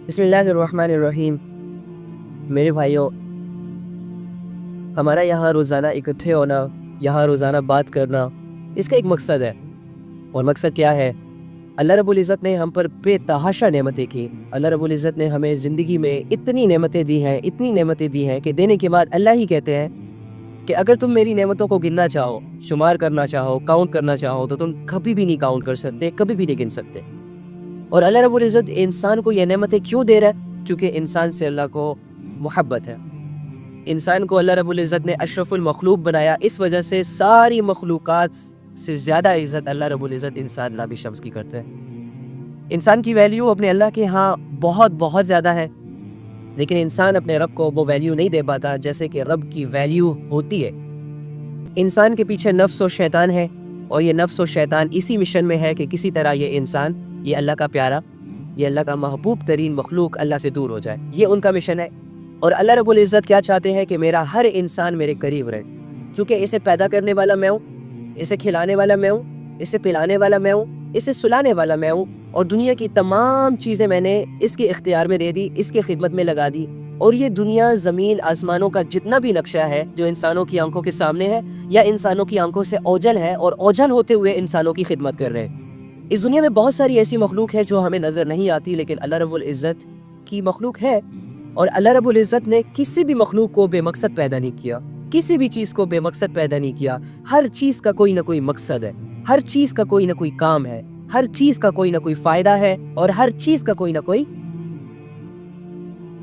بسم اللہ الرحمن الرحیم۔ میرے بھائیوں، ہمارا یہاں روزانہ اکٹھے ہونا، یہاں روزانہ بات کرنا، اس کا ایک مقصد ہے۔ اور مقصد کیا ہے؟ اللہ رب العزت نے ہم پر بے تحاشا نعمتیں کی۔ اللہ رب العزت نے ہمیں زندگی میں اتنی نعمتیں دی ہیں، اتنی نعمتیں دی ہیں کہ دینے کے بعد اللہ ہی کہتے ہیں کہ اگر تم میری نعمتوں کو گننا چاہو، شمار کرنا چاہو، کاؤنٹ کرنا چاہو، تو تم کبھی بھی نہیں کاؤنٹ کر سکتے، کبھی بھی نہیں گن سکتے۔ اور اللہ رب العزت انسان کو یہ نعمتیں کیوں دے رہا ہے؟ کیونکہ انسان سے اللہ کو محبت ہے۔ انسان کو اللہ رب العزت نے اشرف المخلوق بنایا، اس وجہ سے ساری مخلوقات سے زیادہ عزت اللہ رب العزت انسان نبی شمس کی کرتے ہیں۔ انسان کی ویلیو اپنے اللہ کے ہاں بہت بہت زیادہ ہے، لیکن انسان اپنے رب کو وہ ویلیو نہیں دے پاتا جیسے کہ رب کی ویلیو ہوتی ہے۔ انسان کے پیچھے نفس و شیطان ہے، اور یہ نفس و شیطان اسی مشن میں ہے کہ کسی طرح یہ انسان، یہ اللہ کا پیارا، یہ اللہ کا محبوب ترین مخلوق اللہ سے دور ہو جائے۔ یہ ان کا مشن ہے۔ اور اللہ رب العزت کیا چاہتے ہیں کہ میرا ہر انسان میرے قریب رہے، کیونکہ اسے پیدا کرنے والا میں ہوں، اسے کھلانے والا میں ہوں، اسے پلانے والا میں ہوں، اسے سلانے والا میں ہوں، اور دنیا کی تمام چیزیں میں نے اس کے اختیار میں دے دی، اس کے خدمت میں لگا دی۔ اور یہ دنیا، زمین، آسمانوں کا جتنا بھی نقشہ ہے جو انسانوں کی آنکھوں کے سامنے ہے یا انسانوں کی آنکھوں سے اوجھل ہے اور اوجھل ہوتے ہوئے انسانوں کی خدمت کر رہے ہیں۔ اس دنیا میں بہت ساری ایسی مخلوق ہے جو ہمیں نظر نہیں آتی، لیکن اللہ رب العزت کی مخلوق ہے۔ اور اللہ رب العزت نے کسی بھی مخلوق کو بے مقصد پیدا نہیں کیا، کسی بھی چیز کو بے مقصد پیدا نہیں کیا۔ ہر چیز کا کوئی نہ کوئی مقصد ہے، ہر چیز کا کوئی نہ کوئی کام ہے، ہر چیز کا کوئی نہ کوئی فائدہ ہے، اور ہر چیز کا کوئی نہ کوئی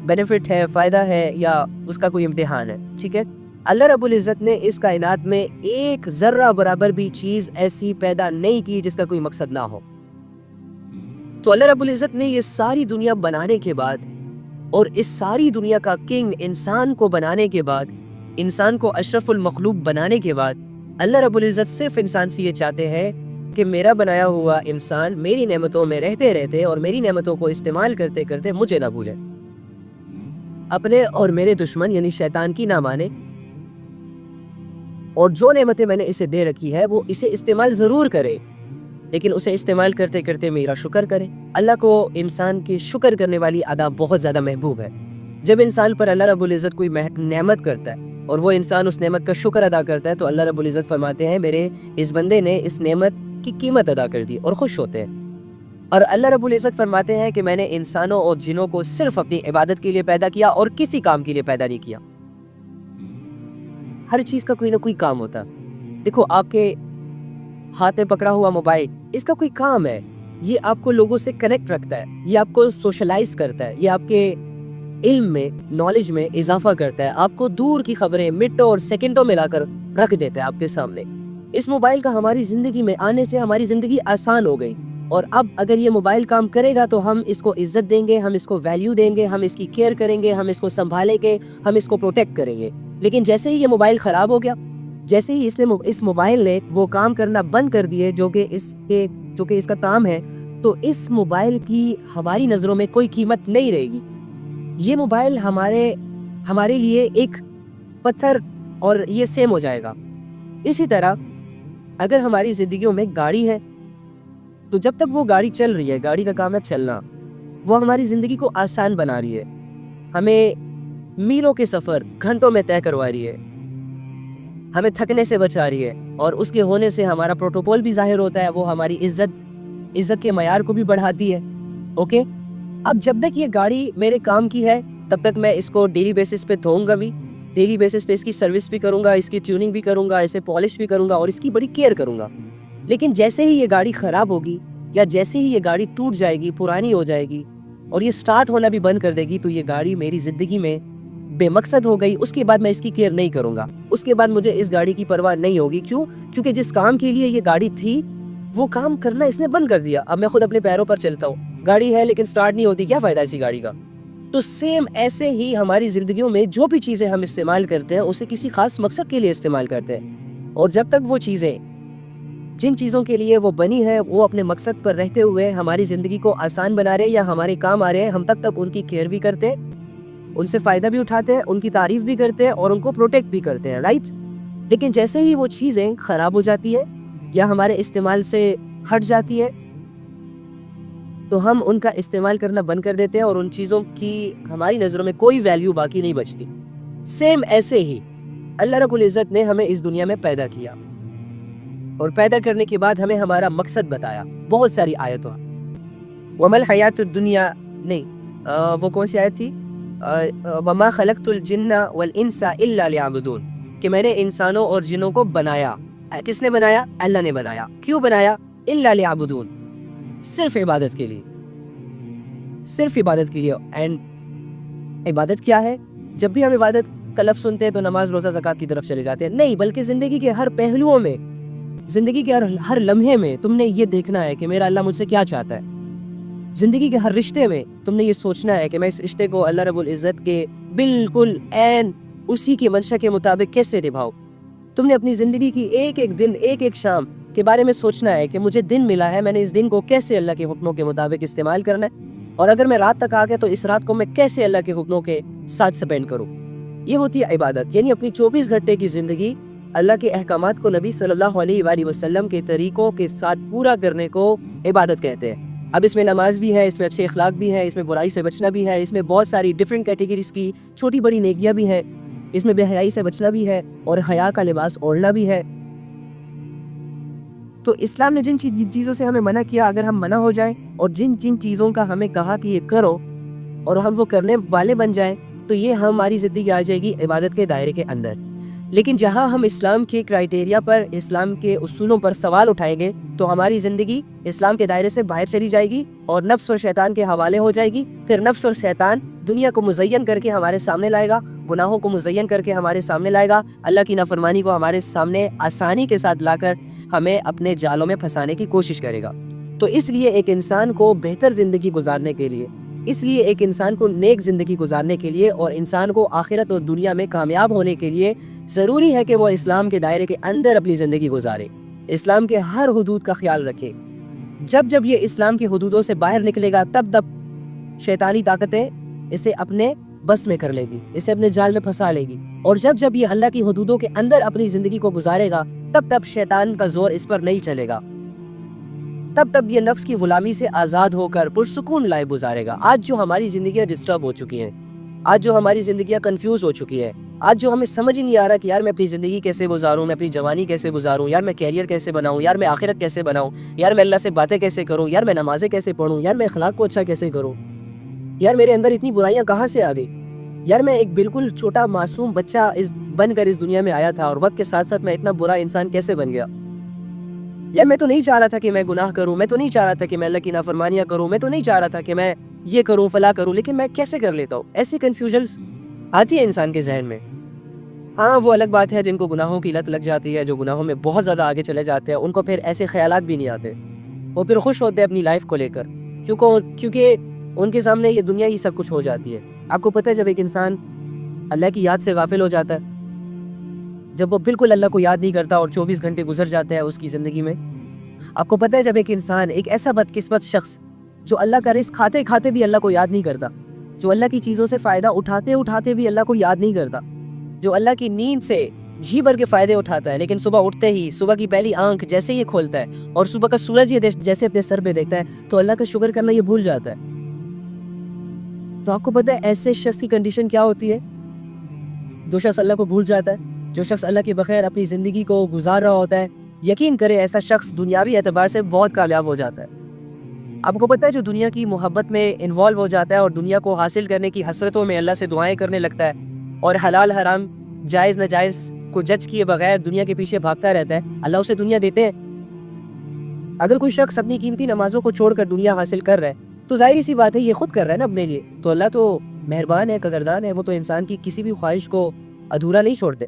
بینیفٹ ہے، فائدہ ہے، یا اس کا کوئی امتحان ہے۔ ٹھیک ہے؟ اللہ رب العزت نے اس کائنات میں ایک ذرہ برابر بھی چیز ایسی پیدا نہیں کی جس کا کوئی مقصد نہ ہو۔ تو اللہ رب العزت نے یہ ساری دنیا بنانے کے بعد، اور اس ساری دنیا کا کنگ انسان کو بنانے کے بعد، انسان کو اشرف المخلوق بنانے کے بعد، اللہ رب العزت صرف انسان سے یہ چاہتے ہیں کہ میرا بنایا ہوا انسان میری نعمتوں میں رہتے رہتے اور میری نعمتوں کو استعمال کرتے کرتے مجھے نہ بھولے، اپنے اور میرے دشمن یعنی شیطان کی نہ مانے، اور جو نعمتیں میں نے اسے دے رکھی ہے وہ اسے استعمال ضرور کرے، لیکن اسے استعمال کرتے کرتے میرا شکر کرے۔ اللہ کو انسان کی شکر کرنے والی ادا بہت زیادہ محبوب ہے۔ جب انسان پر اللہ رب العزت کوئی نعمت کرتا ہے اور وہ انسان اس نعمت کا شکر ادا کرتا ہے، تو اللہ رب العزت فرماتے ہیں میرے اس بندے نے اس نعمت کی قیمت ادا کر دی، اور خوش ہوتے ہیں۔ اور اللہ رب العزت فرماتے ہیں کہ میں نے انسانوں اور جنوں کو صرف اپنی عبادت کے لیے پیدا کیا اور کسی کام کے لیے پیدا نہیں کیا۔ ہر چیز کا کوئی نہ کوئی کام ہوتا ہے۔ دیکھو، آپ کے ہاتھ میں پکڑا ہوا موبائل، اس کا کوئی کام ہے۔ یہ آپ کو لوگوں سے کنیکٹ رکھتا ہے، یہ آپ کو سوشلائز کرتا ہے، یہ آپ کے علم میں، نالج میں اضافہ کرتا ہے، آپ کو دور کی خبریں منٹوں اور سیکنڈوں میں لا کر رکھ دیتا ہے آپ کے سامنے۔ اس موبائل کا ہماری زندگی میں آنے سے ہماری زندگی آسان ہو گئی، اور اب اگر یہ موبائل کام کرے گا تو ہم اس کو عزت دیں گے، ہم اس کو ویلیو دیں گے، ہم اس کی کیئر کریں گے، ہم اس کو سنبھالیں گے، ہم اس کو پروٹیکٹ کریں گے۔ لیکن جیسے ہی یہ موبائل خراب ہو گیا، جیسے ہی اس موبائل نے وہ کام کرنا بند کر دیے جو کہ اس کا کام ہے، تو اس موبائل کی ہماری نظروں میں کوئی قیمت نہیں رہے گی۔ یہ موبائل ہمارے لیے ایک پتھر اور یہ سیم ہو جائے گا۔ اسی طرح اگر ہماری زندگیوں میں گاڑی ہے، تو جب تک وہ گاڑی چل رہی ہے، گاڑی کا کام ہے چلنا، وہ ہماری زندگی کو آسان بنا رہی ہے، ہمیں میلوں کے سفر گھنٹوں میں طے کروا رہی ہے، ہمیں تھکنے سے بچا رہی ہے، اور اس کے ہونے سے ہمارا پروٹوکول بھی ظاہر ہوتا ہے، وہ ہماری عزت کے معیار کو بھی بڑھاتی ہے۔ اوکے؟ اب جب تک یہ گاڑی میرے کام کی ہے، تب تک میں اس کو ڈیلی بیسس پہ دھوؤں گا بھی، ڈیلی بیسس پہ اس کی سروس بھی کروں گا، اس کی ٹیوننگ بھی کروں گا، اسے پالش بھی کروں گا، اور اس کی بڑی کیئر کروں گا۔ لیکن جیسے ہی یہ گاڑی خراب ہوگی، یا جیسے ہی یہ گاڑی ٹوٹ جائے گی، پرانی ہو جائے گی، اور یہ سٹارٹ ہونا بھی بند کر دے گی، تو یہ گاڑی میری زندگی میں بے مقصد ہو گئی۔ اس کے بعد میں اس کی کیئر نہیں کروں گا، اس کے بعد مجھے اس گاڑی کی پرواہ نہیں ہوگی۔ کیوں؟ کیونکہ جس کام کے لیے یہ گاڑی تھی، وہ کام کرنا اس نے بند کر دیا۔ اب میں خود اپنے پیروں پر چلتا ہوں، گاڑی ہے لیکن سٹارٹ نہیں ہوتی، کیا فائدہ اسی گاڑی کا؟ تو سیم ایسے ہی ہماری زندگیوں میں جو بھی چیزیں ہم استعمال کرتے ہیں، اسے کسی خاص مقصد کے لیے استعمال کرتے ہیں، اور جب تک وہ چیزیں، جن چیزوں کے لیے وہ بنی ہے، وہ اپنے مقصد پر رہتے ہوئے ہماری زندگی کو آسان بنا رہے یا ہمارے کام آ رہے ہیں، ہم تک ان کی کیئر بھی کرتے ہیں، ان سے فائدہ بھی اٹھاتے ہیں، ان کی تعریف بھی کرتے ہیں، اور ان کو پروٹیکٹ بھی کرتے ہیں، رائٹ؟ لیکن جیسے ہی وہ چیزیں خراب ہو جاتی ہے یا ہمارے استعمال سے ہٹ جاتی ہے، تو ہم ان کا استعمال کرنا بند کر دیتے ہیں اور ان چیزوں کی ہماری نظروں میں کوئی ویلیو باقی نہیں بچتی. سیم ایسے ہی اللہ رب العزت نے ہمیں اس دنیا میں پیدا کیا اور پیدا کرنے کے بعد ہمیں ہمارا مقصد بتایا بہت ساری آیتوں. وَمَا الْحَيَاةُ الدُّنْيَا نہیں وہ کون سی آیت تھی؟ وَمَا خَلَقْتُ الْجِنَّ وَالْإِنسَ إِلَّا لِيَعْبُدُونَ کہ میں نے انسانوں اور جنوں کو بنایا. کس نے بنایا؟ اللہ نے بنایا. کیوں بنایا؟ إِلَّا لِيَعْبُدُونَ صرف عبادت کے لیے. صرف عبادت کے لیے. اینڈ عبادت کیا ہے؟ جب بھی ہم عبادت کا لفظ سنتے ہیں تو نماز روزہ زکوٰۃ کی طرف چلے جاتے ہیں. نہیں، بلکہ زندگی کے ہر پہلوؤں میں، زندگی کے ہر لمحے میں تم نے یہ دیکھنا ہے کہ میرا اللہ مجھ سے کیا چاہتا ہے. زندگی کے ہر رشتے میں تم نے یہ سوچنا ہے کہ میں اس رشتے کو اللہ رب العزت کے بالکل عین اسی کی منشا کے مطابق کیسے نبھاؤں. تم نے اپنی زندگی کی ایک ایک دن، ایک ایک شام کے بارے میں سوچنا ہے کہ مجھے دن ملا ہے، میں نے اس دن کو کیسے اللہ کے حکموں کے مطابق استعمال کرنا ہے، اور اگر میں رات تک آ گیا تو اس رات کو میں کیسے اللہ کے حکموں کے ساتھ سپینڈ کروں. یہ ہوتی ہے عبادت. یعنی اپنی 24 گھنٹے کی زندگی اللہ کے احکامات کو نبی صلی اللہ علیہ وآلہ وسلم کے طریقوں کے ساتھ پورا کرنے کو عبادت کہتے ہیں. اب اس میں نماز بھی ہے، اس میں اچھے اخلاق بھی ہے، اس میں برائی سے بچنا بھی ہے، اس میں بہت ساری ڈیفرنٹ کیٹیگریز کی چھوٹی بڑی نیکیاں بھی ہیں، اس میں بے حیائی سے بچنا بھی ہے اور حیا کا لباس اوڑھنا بھی ہے. تو اسلام نے جن چیزوں سے ہمیں منع کیا، اگر ہم منع ہو جائیں اور جن چیزوں کا ہمیں کہا کہ یہ کرو اور ہم وہ کرنے والے بن جائیں تو یہ ہماری زندگی آ جائے گی عبادت کے دائرے کے اندر. لیکن جہاں ہم اسلام کے کرائیٹیریا پر، اسلام کے اصولوں پر سوال اٹھائیں گے تو ہماری زندگی اسلام کے دائرے سے باہر چلی جائے گی اور نفس اور شیطان کے حوالے ہو جائے گی. پھر نفس اور شیطان دنیا کو مزین کر کے ہمارے سامنے لائے گا، گناہوں کو مزین کر کے ہمارے سامنے لائے گا، اللہ کی نافرمانی کو ہمارے سامنے آسانی کے ساتھ لا کر ہمیں اپنے جالوں میں پھنسانے کی کوشش کرے گا. تو اس لیے ایک انسان کو بہتر زندگی گزارنے کے لیے، اس لیے ایک انسان کو نیک زندگی گزارنے کے لیے اور انسان کو آخرت اور دنیا میں کامیاب ہونے کے لیے ضروری ہے کہ وہ اسلام کے دائرے کے اندر اپنی زندگی گزارے، اسلام کے ہر حدود کا خیال رکھے. جب یہ اسلام کی حدودوں سے باہر نکلے گا تب شیطانی طاقتیں اسے اپنے بس میں کر لے گی، اسے اپنے جال میں پھنسا لے گی. اور جب یہ اللہ کی حدودوں کے اندر اپنی زندگی کو گزارے گا تب شیطان کا زور اس پر نہیں چلے گا، تب یہ نفس کی غلامی سے آزاد ہو کر پرسکون لائف گزارے گا. آج جو ہماری زندگیاں ڈسٹرب ہو چکی ہیں، آج جو ہماری زندگیاں کنفیوز ہو چکی ہیں، آج جو ہمیں سمجھ ہی نہیں آ رہا کہ یار میں اپنی زندگی کیسے گزاروں، میں اپنی جوانی کیسے گزاروں، یار میں کیریئر کیسے بناؤں، یار میں آخرت کیسے بناؤں، یار میں اللہ سے باتیں کیسے کروں، یار میں نمازیں کیسے پڑھوں، یار میں اخلاق کو اچھا کیسے کروں، یار میرے اندر اتنی برائیاں کہاں سے آ گئی، یار میں ایک بالکل چھوٹا معصوم بچہ بن کر اس دنیا میں آیا تھا اور وقت کے ساتھ ساتھ میں اتنا برا انسان کیسے بن گیا. یار میں تو نہیں چاہ رہا تھا کہ میں گناہ کروں، میں تو نہیں چاہ رہا تھا کہ میں اللہ کی نافرمانیاں کروں، میں تو نہیں چاہ رہا تھا کہ میں یہ کروں فلاں کروں، لیکن میں کیسے کر لیتا ہوں. ایسی کنفیوژنز آتی ہے انسان کے ذہن میں. ہاں وہ الگ بات ہے جن کو گناہوں کی لت لگ جاتی ہے، جو گناہوں میں بہت زیادہ آگے چلے جاتے ہیں، ان کو پھر ایسے خیالات بھی نہیں آتے، وہ پھر خوش ہوتے ہیں اپنی لائف کو لے کر، کیونکہ ان کے سامنے یہ دنیا ہی سب کچھ ہو جاتی ہے. آپ کو پتہ ہے جب ایک انسان اللہ کی یاد سے غافل ہو جاتا ہے، جب وہ بالکل اللہ کو یاد نہیں کرتا اور 24 گھنٹے گزر جاتے ہیں اس کی زندگی میں، آپ کو پتہ ہے جب ایک انسان، ایک ایسا بدقسمت شخص جو اللہ کا رزق کھاتے کھاتے بھی اللہ کو یاد نہیں کرتا، جو اللہ کی چیزوں سے فائدہ اٹھاتے اٹھاتے بھی اللہ کو یاد نہیں کرتا، جو اللہ کی نیند سے جی بھر کے فائدے اٹھاتا ہے لیکن صبح اٹھتے ہی، صبح کی پہلی آنکھ جیسے ہی کھولتا ہے اور صبح کا سورج یہ جیسے اپنے سر پہ دیکھتا ہے تو اللہ کا شکر کرنا یہ بھول جاتا ہے. تو آپ کو پتہ ہے ایسے شخص کی کنڈیشن کیا ہوتی ہے؟ جو شخص اللہ کو بھول جاتا ہے، جو شخص اللہ کے بغیر اپنی زندگی کو گزار رہا ہوتا ہے، یقین کرے ایسا شخص دنیاوی اعتبار سے بہت کامیاب ہو جاتا ہے. آپ کو پتہ ہے جو دنیا کی محبت میں انوالو ہو جاتا ہے اور دنیا کو حاصل کرنے کی حسرتوں میں اللہ سے دعائیں کرنے لگتا ہے اور حلال حرام جائز ناجائز کو جج کیے بغیر دنیا کے پیچھے بھاگتا رہتا ہے، اللہ اسے دنیا دیتے ہیں. اگر کوئی شخص اپنی قیمتی نمازوں کو چھوڑ کر دنیا حاصل کر رہا ہے تو ظاہری سی بات ہے یہ خود کر رہا ہے نا اپنے لیے، تو اللہ تو مہربان ہے، قدردان ہے، وہ تو انسان کی کسی بھی خواہش کو ادھورا نہیں چھوڑتے.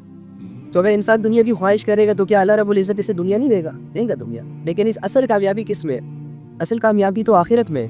تو اگر انسان دنیا کی خواہش کرے گا تو کیا اللہ رب العزت اسے دنیا نہیں دے گا؟ دے گا دنیا. لیکن اس اصل کامیابی کس میں ہے؟ اصل کامیابی تو آخرت میں ہے.